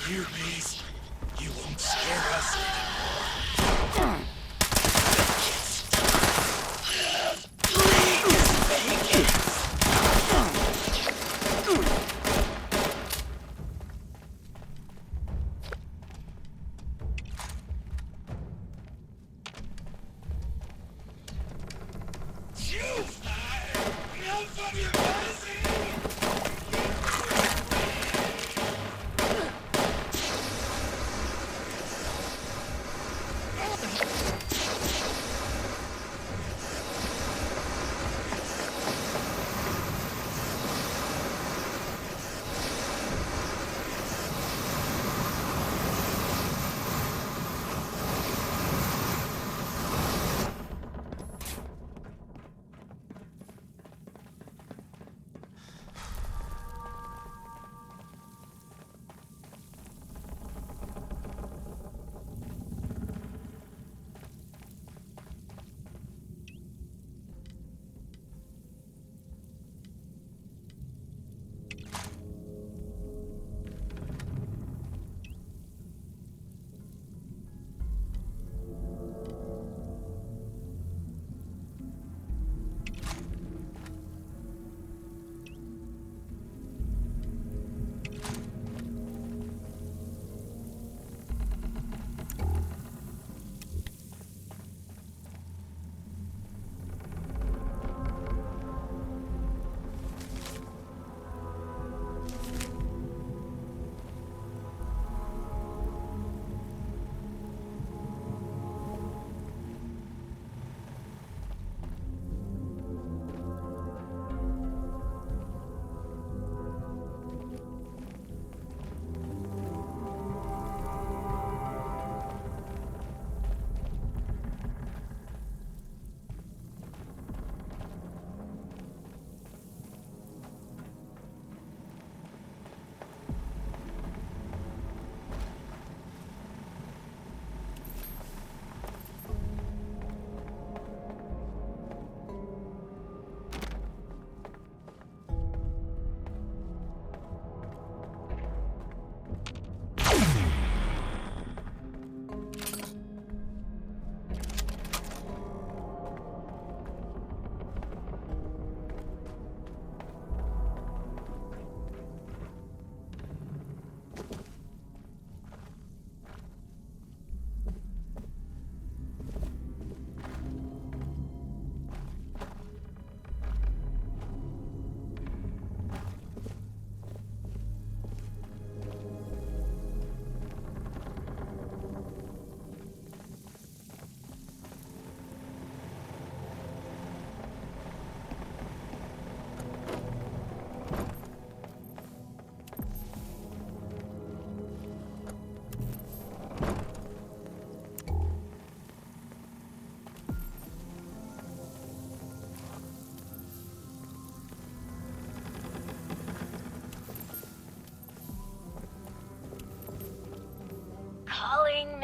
You, please. You won't scare us anymore. Please make it.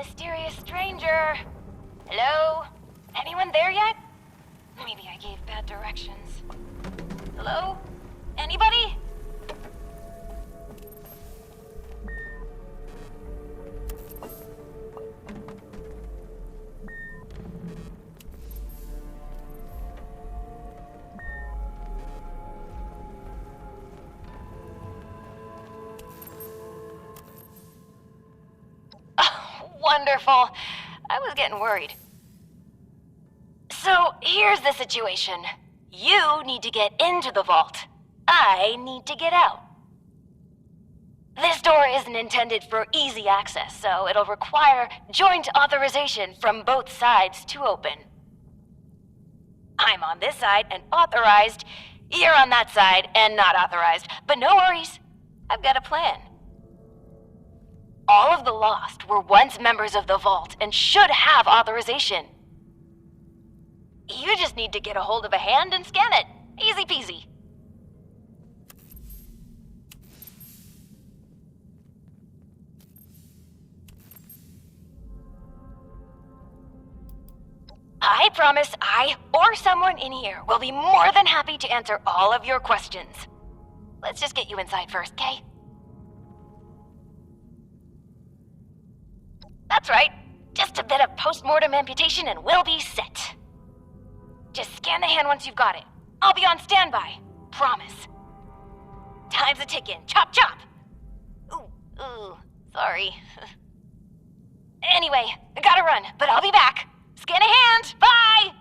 mysterious stranger. Hello? Anyone there yet? Maybe I gave bad directions. Hello? Anybody? Wonderful. I was getting worried. So, here's the situation. You need to get into the vault. I need to get out. This door isn't intended for easy access, so it'll require joint authorization from both sides to open. I'm on this side and authorized. You're on that side and not authorized. But no worries. I've got a plan. All of the Lost were once members of the Vault and should have authorization. You just need to get a hold of a hand and scan it. Easy peasy. I promise I, or someone in here, will be more than happy to answer all of your questions. Let's just get you inside first, okay? That's right. Just a bit of post-mortem amputation and we'll be set. Just scan the hand once you've got it. I'll be on standby. Promise. Time's a ticking. Chop, chop! Ooh, sorry. Anyway, I gotta run, but I'll be back. Scan a hand! Bye!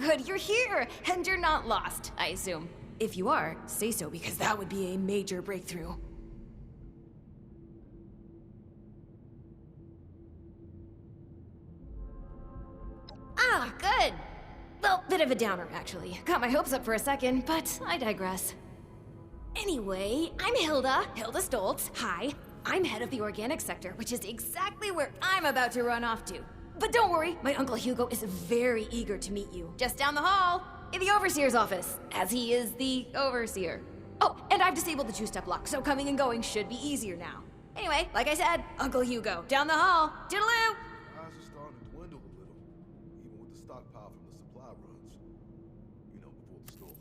Good, you're here, and you're not lost, I assume. If you are, say so, because that would be a major breakthrough. Ah, good! Well, bit of a downer, actually. Got my hopes up for a second, but I digress. Anyway, I'm Hilda Stoltz. Hi. I'm head of the organic sector, which is exactly where I'm about to run off to. But don't worry, my Uncle Hugo is very eager to meet you. Just down the hall, in the Overseer's office, as he is the Overseer. Oh, and I've disabled the two-step lock, so coming and going should be easier now. Anyway, like I said, Uncle Hugo, down the hall. Toodaloo! Supplies are starting to dwindle a little, even with the stockpile from the supply runs. You know, before the storms.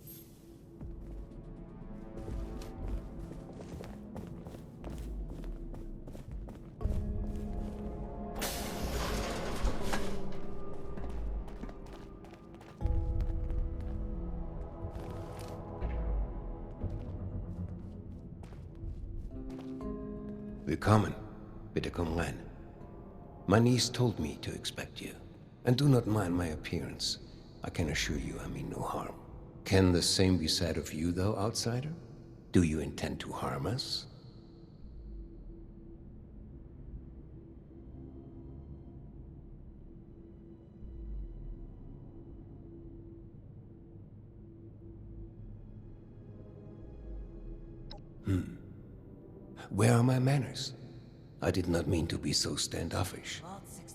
Willkommen. Bitte komm rein. My niece told me to expect you. And do not mind my appearance. I can assure you I mean no harm. Can the same be said of you, though, outsider? Do you intend to harm us? Where are my manners? I did not mean to be so standoffish.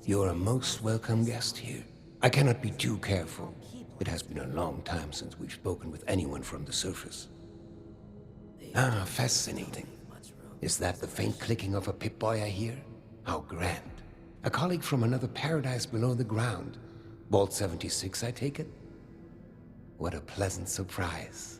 You're a most welcome guest here. I cannot be too careful. It has been a long time since we've spoken with anyone from the surface. Ah, fascinating. Is that the faint clicking of a Pip-Boy I hear? How grand. A colleague from another paradise below the ground. Vault 76, I take it? What a pleasant surprise.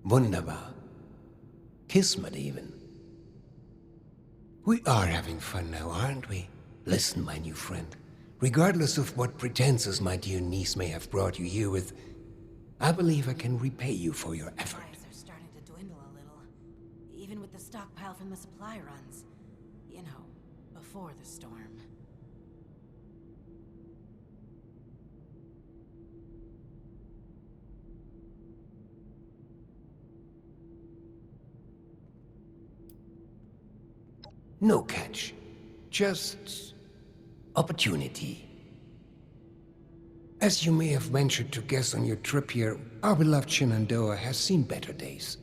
Wunderbar. Kismet even. We are having fun now, aren't we? Listen, my new friend. Regardless of what pretenses my dear niece may have brought you here with, I believe I can repay you for your effort. Supplies are starting to dwindle a little. Even with the stockpile from the supply runs. You know, before the storm. No catch. Just opportunity. As you may have ventured to guess on your trip here, our beloved Shenandoah has seen better days.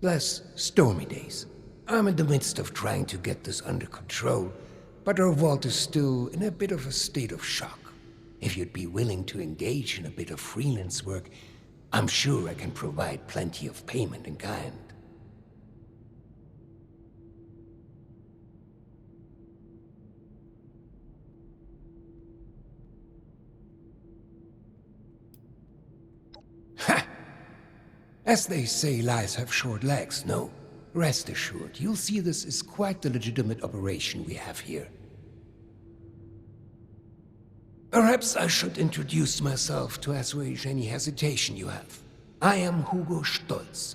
Less stormy days. I'm in the midst of trying to get this under control, but our vault is still in a bit of a state of shock. If you'd be willing to engage in a bit of freelance work, I'm sure I can provide plenty of payment in kind. As they say, lies have short legs, no? Rest assured, you'll see this is quite the legitimate operation we have here. Perhaps I should introduce myself to assuage any hesitation you have. I am Hugo Stolz,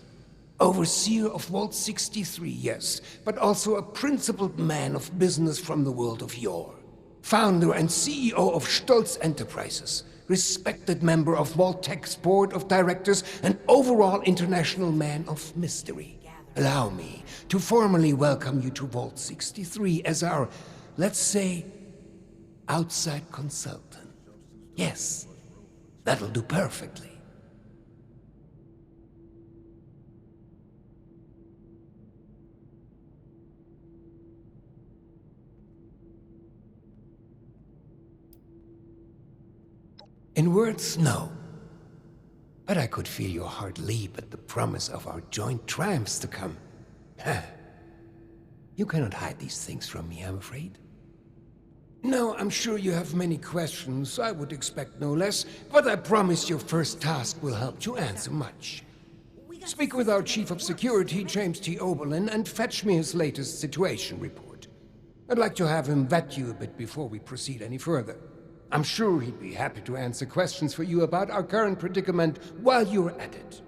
overseer of Vault 63, yes, but also a principled man of business from the world of yore. Founder and CEO of Stolz Enterprises, respected member of Vault-Tech's board of directors, and overall international man of mystery. Allow me to formally welcome you to Vault 63 as our, let's say, outside consultant. Yes, that'll do perfectly. In words, no. But I could feel your heart leap at the promise of our joint triumphs to come. You cannot hide these things from me, I'm afraid. No, I'm sure you have many questions. I would expect no less, but I promise your first task will help to answer much. Speak with our Chief of Security, James T. Oberlin, and fetch me his latest situation report. I'd like to have him vet you a bit before we proceed any further. I'm sure he'd be happy to answer questions for you about our current predicament while you're at it.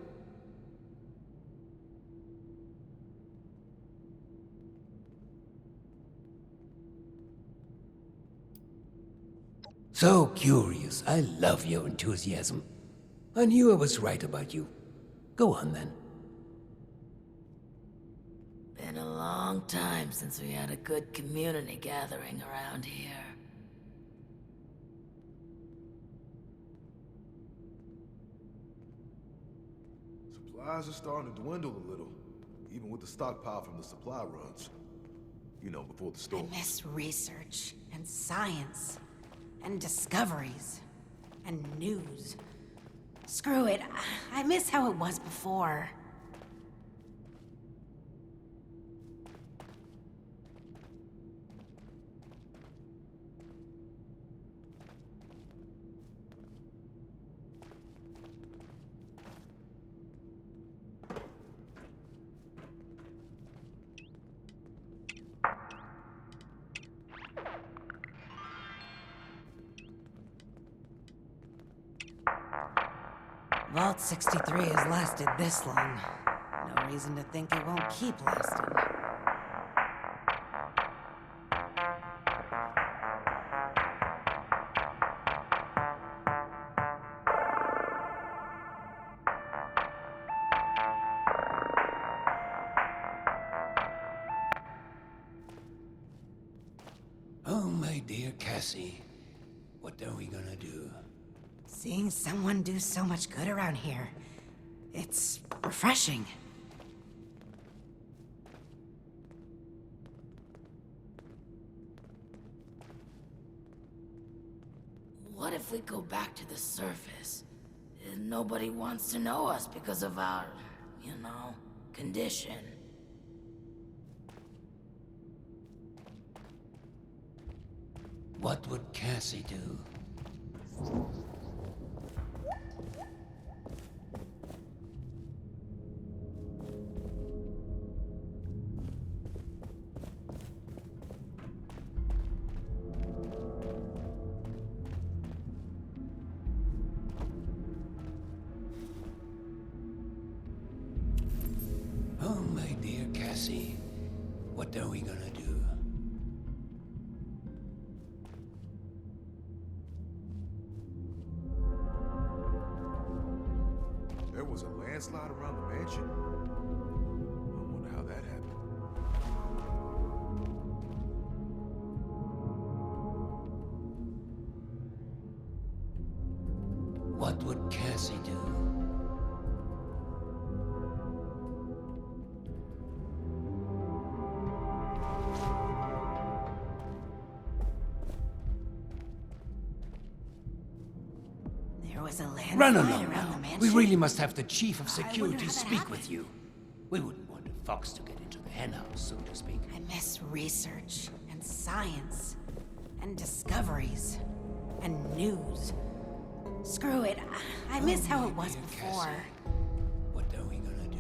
So curious. I love your enthusiasm. I knew I was right about you. Go on, then. Been a long time since we had a good community gathering around here. Supplies are starting to dwindle a little, even with the stockpile from the supply runs. You know, before the I storm. miss research, and science, and discoveries, and news. Screw it, I miss how it was before. Vault 63 has lasted this long. No reason to think it won't keep lasting. Oh, my dear Cassie. What are we gonna do? Seeing someone do so much good around here, it's refreshing. What if we go back to the surface? Nobody wants to know us because of our, condition. What would Cassie do? Oh, my dear Cassie, what are we gonna do? There was a landslide around the mansion? I wonder how that happened. What would Cassie do? There was a landslide Run along around now. the mansion. We really must have the chief of I wonder security how that speak with happened. you. We wouldn't want a fox to get into the henhouse, so to speak. I miss research and science and discoveries and news. Screw it. I miss how it was dear before. Cassie. What are we gonna do?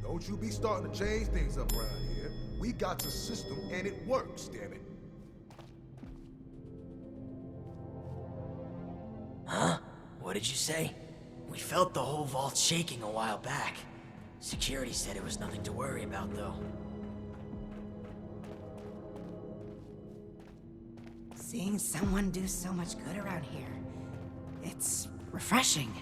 Don't you be starting to change things up around here. We got a system and it works, damn it. Huh? What did you say? We felt the whole vault shaking a while back. Security said it was nothing to worry about, though. Seeing someone do so much good around here, it's refreshing.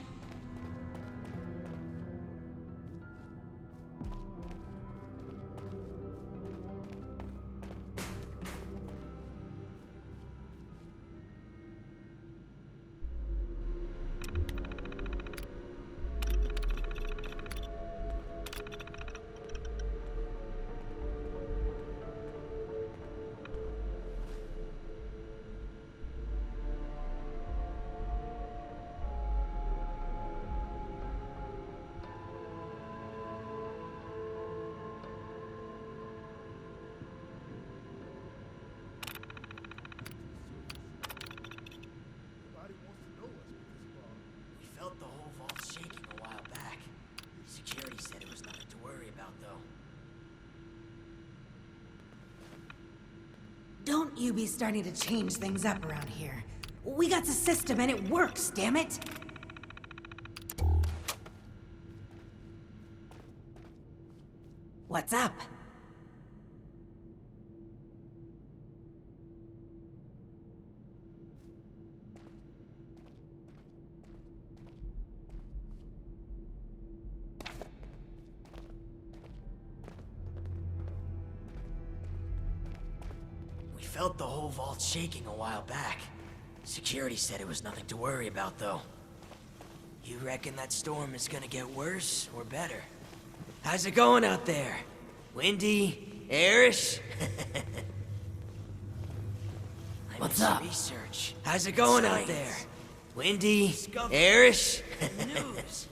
Nobody wants to know us because of We felt the whole vault shaking a while back. Security said it was nothing to worry about, though. Don't you be starting to change things up around here. We got the system and it works, damn it! What's up? We felt the whole vault shaking a while back. Security said it was nothing to worry about, though. You reckon that storm is gonna get worse or better? How's it going out there? Windy? Airish? What's up? Research. How's it going out Science. there? Windy, airish. News.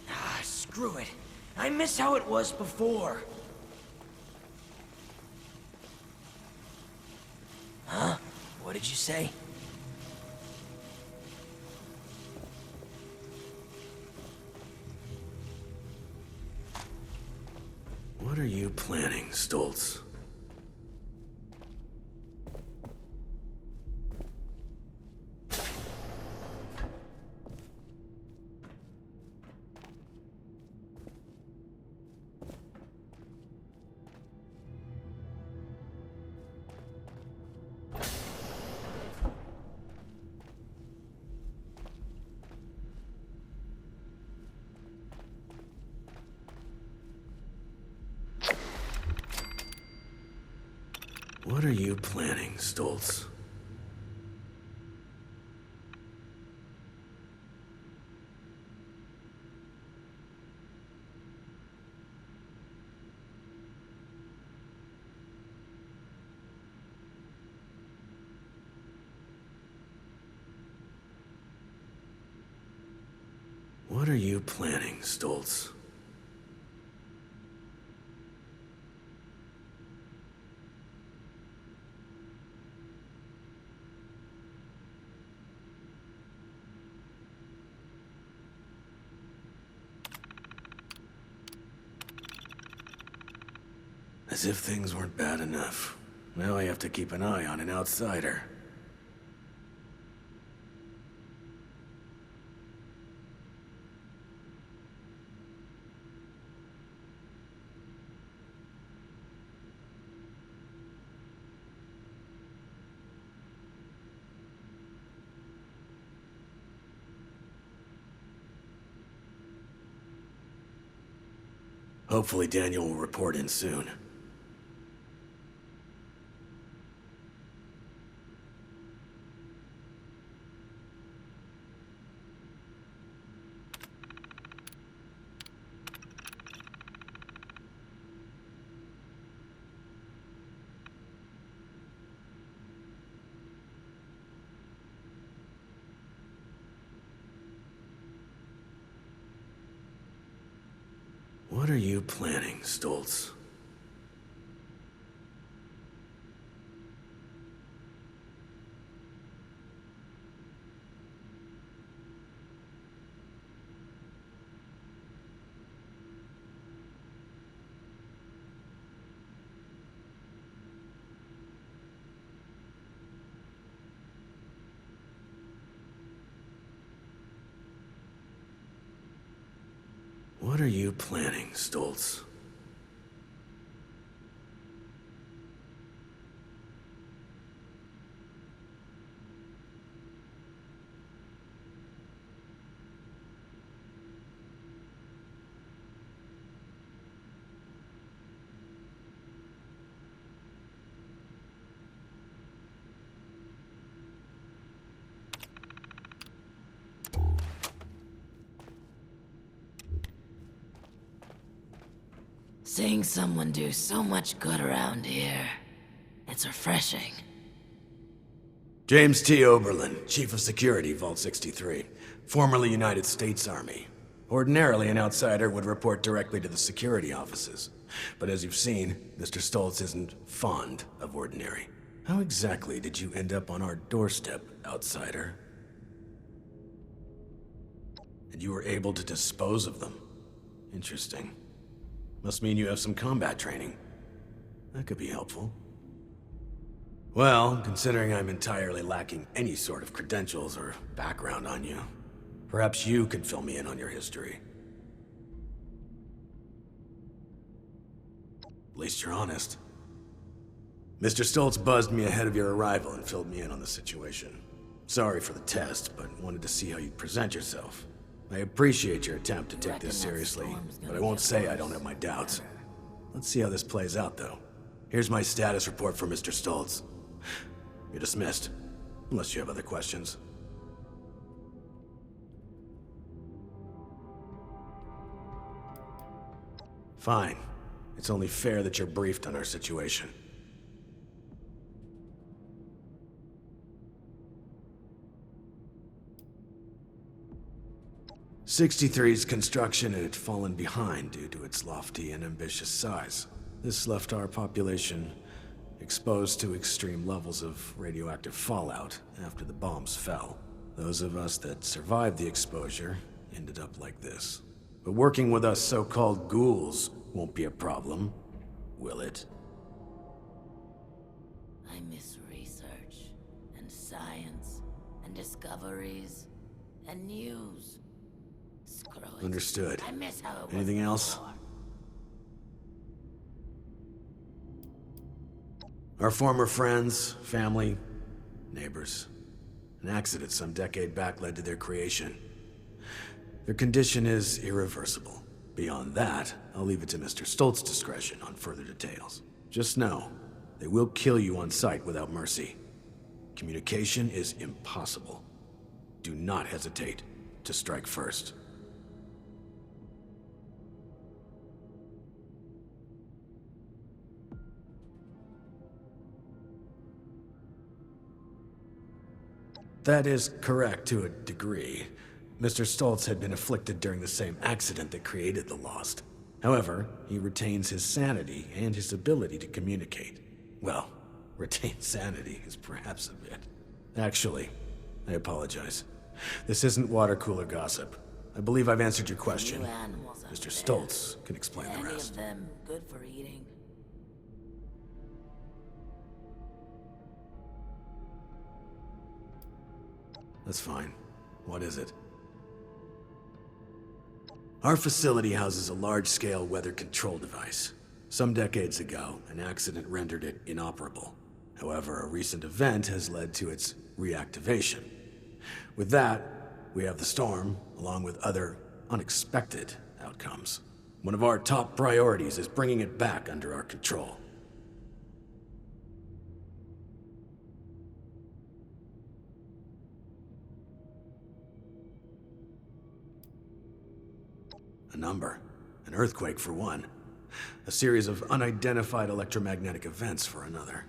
Ah, screw it. I miss how it was before. Huh? What did you say? What are you planning, Stoltz? What are you planning, Stoltz? What are you planning, Stoltz? As if things weren't bad enough. Now I have to keep an eye on an outsider. Hopefully Daniel will report in soon. What are you planning, Stoltz? What are you planning, Stoltz? Seeing someone do so much good around here. It's refreshing. James T. Oberlin, Chief of Security, Vault 63. Formerly United States Army. Ordinarily, an outsider would report directly to the security offices. But as you've seen, Mr. Stoltz isn't fond of ordinary. How exactly did you end up on our doorstep, outsider? And you were able to dispose of them. Interesting. Must mean you have some combat training. That could be helpful. Well, considering I'm entirely lacking any sort of credentials or background on you, perhaps you can fill me in on your history. At least you're honest. Mr. Stoltz buzzed me ahead of your arrival and filled me in on the situation. Sorry for the test, but wanted to see how you'd present yourself. I appreciate your attempt to take this seriously, but I won't say I don't have my doubts. Let's see how this plays out, though. Here's my status report for Mr. Stoltz. You're dismissed, unless you have other questions. Fine. It's only fair that you're briefed on our situation. 63's construction had fallen behind due to its lofty and ambitious size. This left our population exposed to extreme levels of radioactive fallout after the bombs fell. Those of us that survived the exposure ended up like this. But working with us so-called ghouls won't be a problem, will it? I miss research, and science, and discoveries, and news. Screw it. Understood. I miss how it was Anything else? before. Our former friends, family, neighbors. An accident some decade back led to their creation. Their condition is irreversible. Beyond that, I'll leave it to Mr. Stoltz's discretion on further details. Just know, they will kill you on sight without mercy. Communication is impossible. Do not hesitate to strike first. That is correct to a degree. Mr. Stoltz had been afflicted during the same accident that created the Lost. However, he retains his sanity and his ability to communicate. Well, retain sanity is perhaps a bit. Actually, I apologize. This isn't water cooler gossip. I believe I've answered your question. New animals out Mr. there. Stoltz can explain the Any rest. of them good for eating? That's fine. What is it? Our facility houses a large-scale weather control device. Some decades ago, an accident rendered it inoperable. However, a recent event has led to its reactivation. With that, we have the storm, along with other unexpected outcomes. One of our top priorities is bringing it back under our control. A number. An earthquake for one. A series of unidentified electromagnetic events for another.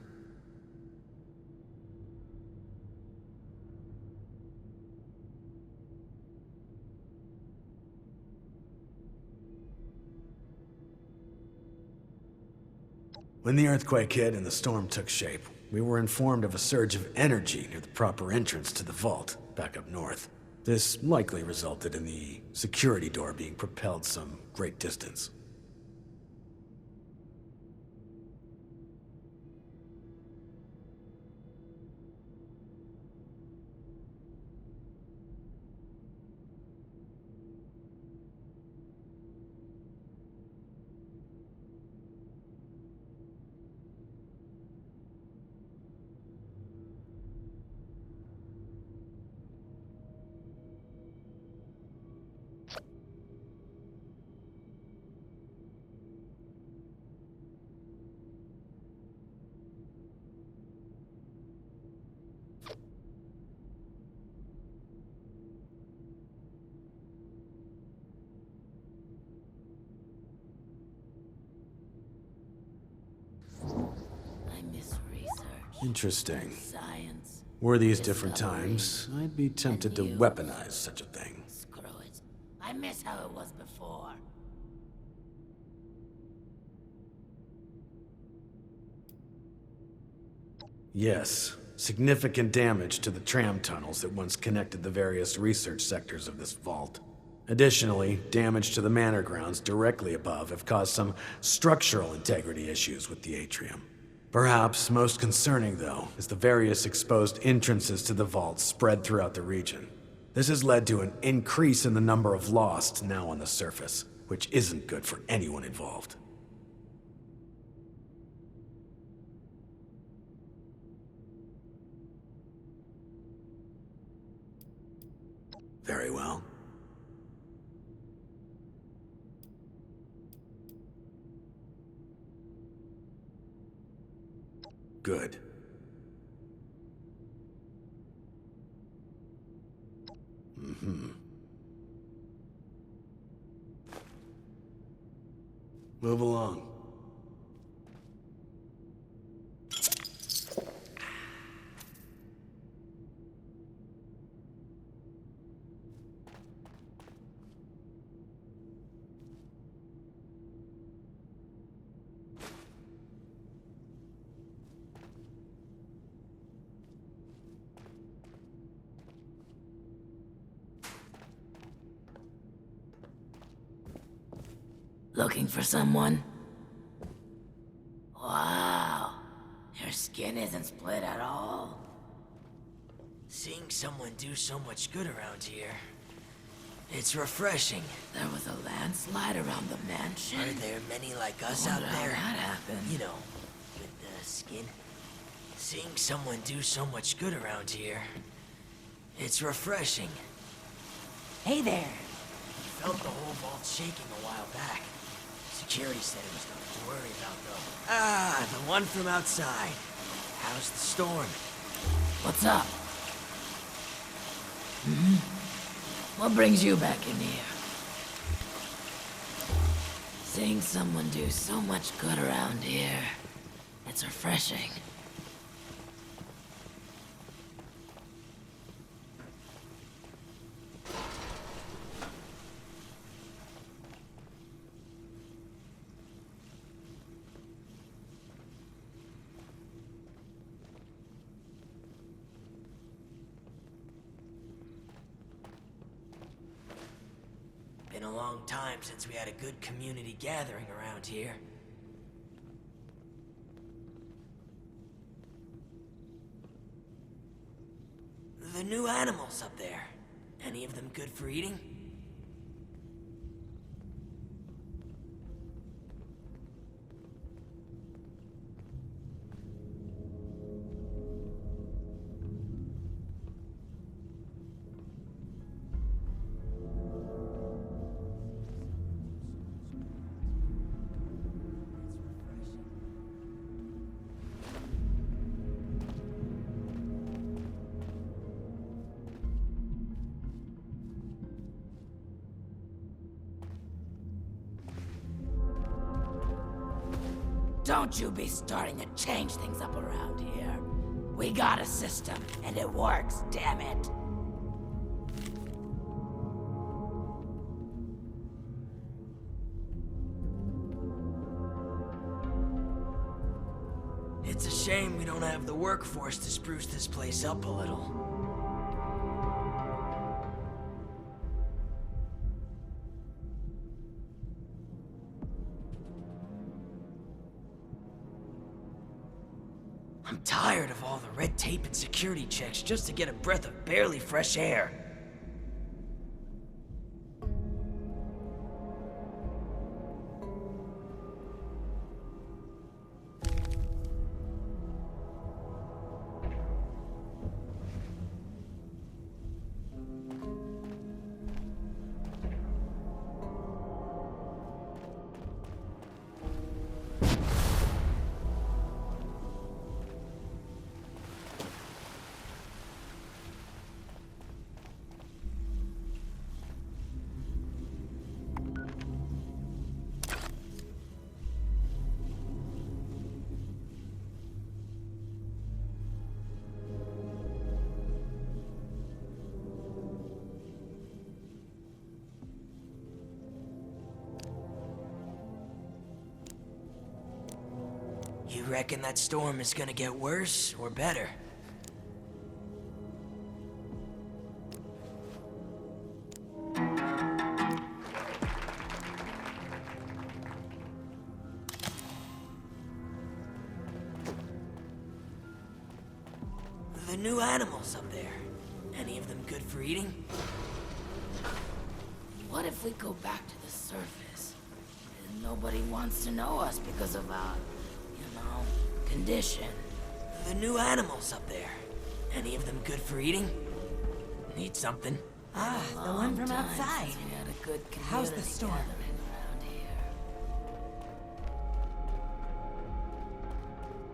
When the earthquake hit and the storm took shape, we were informed of a surge of energy near the proper entrance to the vault, back up north. This likely resulted in the security door being propelled some great distance. I miss research. Interesting. Science. Were these different times, I'd be tempted to weaponize such a thing. Screw it. I miss how it was before. Yes, significant damage to the tram tunnels that once connected the various research sectors of this vault. Additionally, damage to the manor grounds directly above have caused some structural integrity issues with the atrium. Perhaps most concerning, though, is the various exposed entrances to the vault spread throughout the region. This has led to an increase in the number of Lost now on the surface, which isn't good for anyone involved. Very well. Good. Move along. Looking for someone? Wow. Your skin isn't split at all. Seeing someone do so much good around here, it's refreshing. There was a landslide around the mansion? Are there many like us Wonder out how there? that happened. You know, with the skin. Seeing someone do so much good around here, it's refreshing. Hey there. Felt the whole vault shaking a while back. Security said it was nothing to worry about, though. Ah, the one from outside. How's the storm? What's up? What brings you back in here? Seeing someone do so much good around here, it's refreshing. Been a long time since we had a good community gathering around here. The new animals up there. Any of them good for eating? Don't you be starting to change things up around here. We got a system, and it works, damn it. It's a shame we don't have the workforce to spruce this place up a little. I'm tired of all the red tape and security checks just to get a breath of barely fresh air. You reckon that storm is gonna get worse or better? The new animals up there. Any of them good for eating? What if we go back to the surface? Nobody wants to know us because of our, condition. The new animals up there. Any of them good for eating? Need something? Ah, the one from outside. We had a good How's the community storm? gathering around here.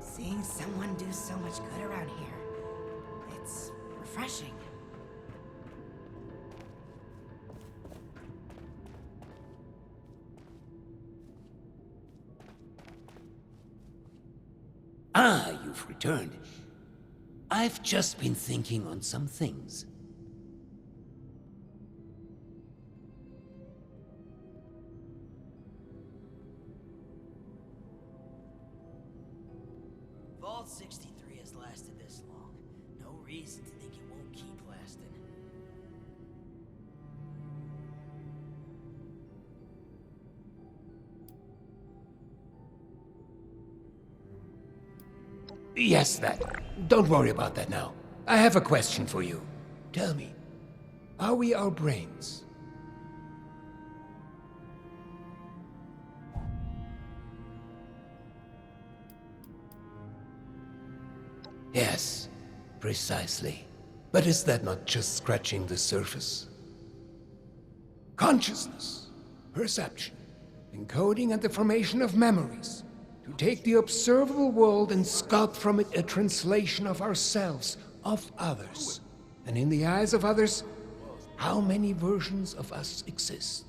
Seeing someone do so much good around here, it's refreshing. Ah, you've returned. I've just been thinking on some things. Vault 63 has lasted this long. No reason to think it won't keep lasting. Yes, that. Don't worry about that now. I have a question for you. Tell me, are we our brains? Yes, precisely. But is that not just scratching the surface? Consciousness, perception, encoding and the formation of memories. To take the observable world and sculpt from it a translation of ourselves, of others. And in the eyes of others, how many versions of us exist?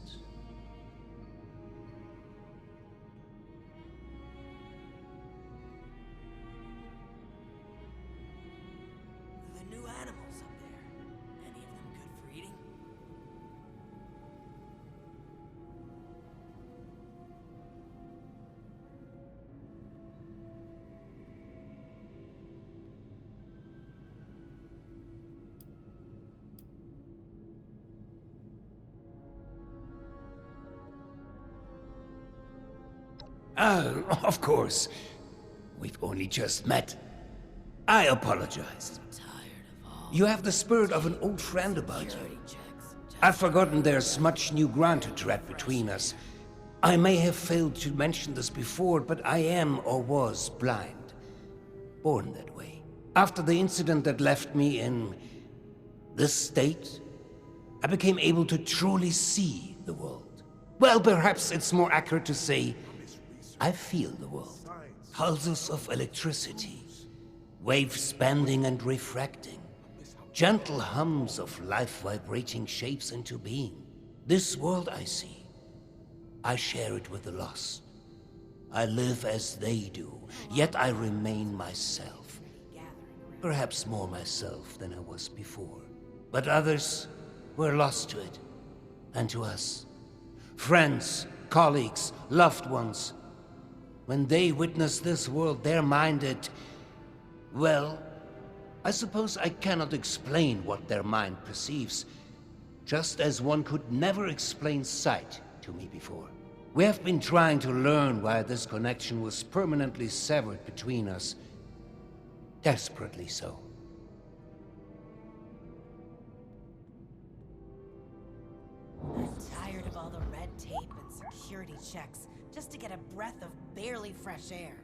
The new animals up there. Any of them good for eating? Of course. We've only just met. I apologize. Tired of all You have the spirit of an old friend about you. security checks. I've forgotten there's much new ground to tread between us. I may have failed to mention this before, but I am or was blind. Born that way. After the incident that left me in this state, I became able to truly see the world. Well, perhaps it's more accurate to say, I feel the world. Pulses of electricity, waves bending and refracting, gentle hums of life vibrating shapes into being. This world I see, I share it with the lost. I live as they do, yet I remain myself. Perhaps more myself than I was before. But others were lost to it, and to us. Friends, colleagues, loved ones. When they witness this world, they're minded. Well, I suppose I cannot explain what their mind perceives, just as one could never explain sight to me before. We have been trying to learn why this connection was permanently severed between us. Desperately so. I'm tired of all the red tape and security checks just to get a breath of barely fresh air.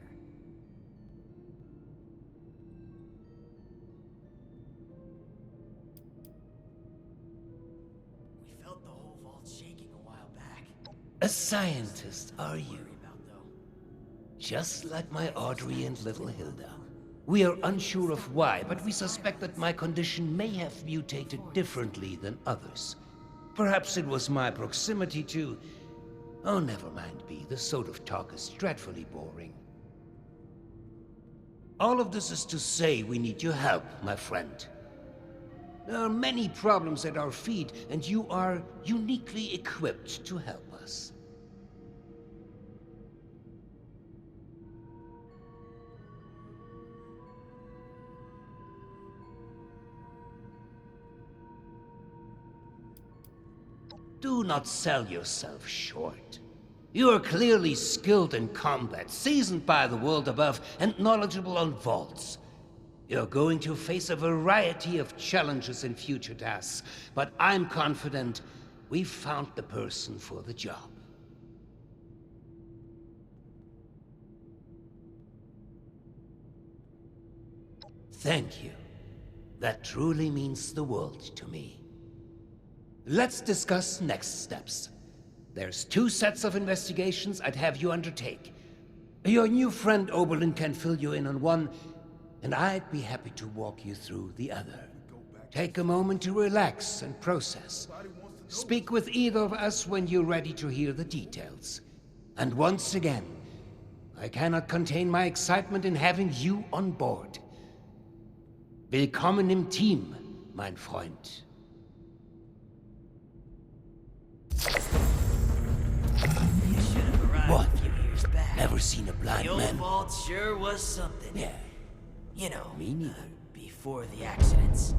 We felt the whole vault shaking a while back. A scientist, are you? Worry about though. Just like my Audrey and little Hilda. We are unsure of why, but we suspect that my condition may have mutated differently than others. Perhaps it was my proximity to... Oh, never mind, B. This sort of talk is dreadfully boring. All of this is to say we need your help, my friend. There are many problems at our feet, and you are uniquely equipped to help us. Do not sell yourself short. You are clearly skilled in combat, seasoned by the world above, and knowledgeable on vaults. You're going to face a variety of challenges in future tasks, but I'm confident we've found the person for the job. Thank you. That truly means the world to me. Let's discuss next steps. There's 2 sets of investigations I'd have you undertake. Your new friend Oberlin can fill you in on one, and I'd be happy to walk you through the other. Take a moment to relax and process. Speak with either of us when you're ready to hear the details. And once again, I cannot contain my excitement in having you on board. Willkommen im Team, mein Freund. You should have arrived What? a few years back. Never seen a blind The old man. vault sure was something. Yeah, You know, me neither. before the accidents.